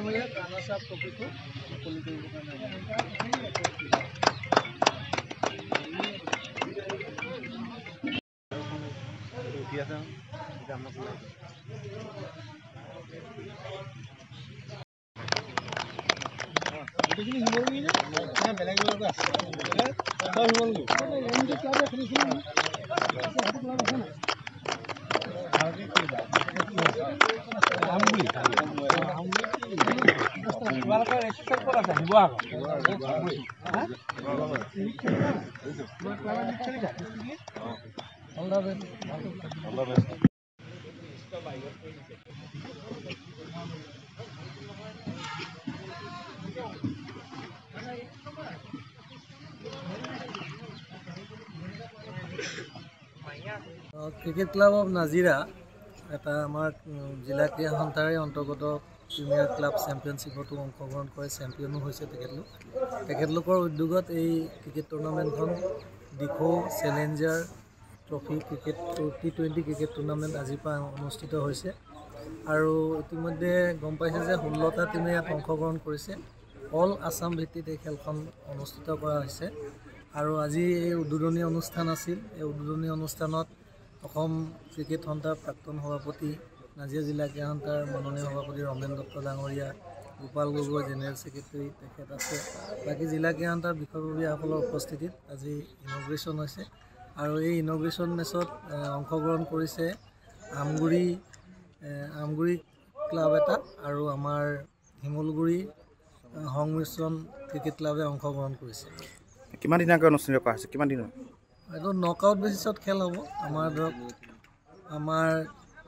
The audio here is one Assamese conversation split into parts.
ডাঙৰীয়া ৰাণাৰ্ছ আপ ট্ৰফিটো মুকলি কৰিবৰ কাৰণে উঠি আছে বেলেগ ক্ৰিকেট ক্লাব অফ নাজিৰা এটা আমাৰ জিলা ক্ৰীড়া সন্থাৰে অন্তৰ্গত প্ৰিমিয়াৰ ক্লাব চেম্পিয়নশ্বিপতো অংশগ্ৰহণ কৰে, চেম্পিয়নো হৈছে তেখেতলোকৰ উদ্যোগত এই ক্ৰিকেট টুৰ্ণামেণ্টখন Dikhow challenger trophy cricket T20 cricket tournament আজিৰ পৰা অনুষ্ঠিত হৈছে আৰু ইতিমধ্যে গম পাইছে যে 16টা টিমে ইয়াত অংশগ্ৰহণ কৰিছে। অল আছাম ভিত্তিত এই খেলখন অনুষ্ঠিত কৰা হৈছে আৰু আজি এই উদ্বোধনী অনুষ্ঠান আছিল। এই উদ্বোধনী অনুষ্ঠানত অসম ক্ৰিকেট সন্থাৰ প্ৰাক্তন সভাপতি, নাজিৰা জিলা ক্ৰীড়া সন্থাৰ মাননীয় সভাপতি ৰমেন দত্ত ডাঙৰীয়া, গোপাল গগৈ জেনেৰেল ছেক্ৰেটাৰী তেখেত আছে, বাকী জিলা ক্ৰীড়া সন্থাৰ বিষয়ববীয়াসকলৰ উপস্থিতিত আজি ইনগ্ৰেশ্যন হৈছে আৰু এই ইনগ্ৰেশ্যন মেচত অংশগ্ৰহণ কৰিছে আমগুৰি ক্লাব এটা আৰু আমাৰ শিমলগুৰি সংমিশ্ৰণ ক্ৰিকেট ক্লাবে অংশগ্ৰহণ কৰিছে। কিমান দিনাকৈ অনুষ্ঠিত কৰা হৈছে? কিমান দিনৰ? এইটো নকআউট বেচিছত খেল হ'ব। আমাৰ ধৰক আমাৰ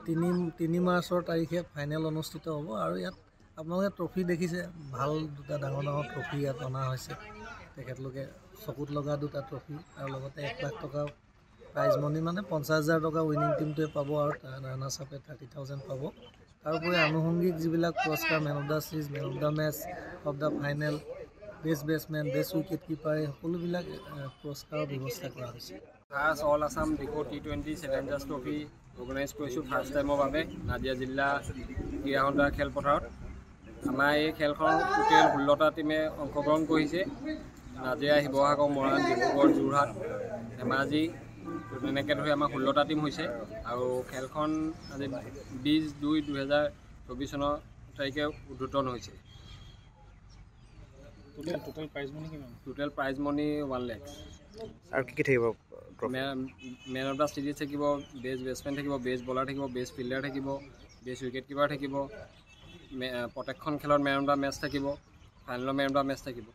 3 মাৰ্চৰ তাৰিখে ফাইনেল অনুষ্ঠিত হ'ব আৰু ইয়াত আপোনালোকে ট্ৰফি দেখিছে, ভাল দুটা ডাঙৰ ট্ৰফি ইয়াত অনা হৈছে। তেখেতলোকে চকুত লগা দুটা ট্ৰফি আৰু লগতে 1 লাখ টকা প্ৰাইজ মনি, মানে 50,000 টকা উইনিং টিমটোৱে পাব আৰু ৰাণাৰ্ছ আপে 30,000 পাব। তাৰোপৰি আনুষংগিক যিবিলাক পুৰস্কাৰ, man of the series, man of the match, of the final, best batsmen, best wicket keeper, এই সকলোবিলাক পুৰস্কাৰৰ ব্যৱস্থা কৰা হৈছে। First all Assam Dikhow T20 challengers trophy organise কৰিছোঁ ফাৰ্ষ্ট টাইমৰ বাবে নাজিৰা জিলা ক্ৰীড়া সন্থাৰ খেলপথাৰত। আমাৰ এই খেলখন টোটেল 16টা টিমে অংশগ্ৰহণ কৰিছে। নাজিৰা, শিৱসাগৰ, মৰাণ, ডিব্ৰুগড়, যোৰহাট, ধেমাজি, তেনেকৈ ধৰি আমাৰ 16টা টিম হৈছে আৰু খেলখন আজি 20/2/2024 চনৰ তাৰিখে উদ্বোধন হৈছে। Total prize money 1 lakh. আৰু কি থাকিব? মেন অফ দ্য চিৰিজ থাকিব, বেষ্ট বেটছমেন থাকিব, বেষ্ট বলাৰ থাকিব, বেষ্ট ফিল্ডাৰ থাকিব, বেষ্ট উইকেট কিপাৰ থাকিব, প্ৰত্যেকখন খেলত মেন অফ দ্য মেচ থাকিব, ফাইনেলৰ মেন অফ দ্য মেচ থাকিব।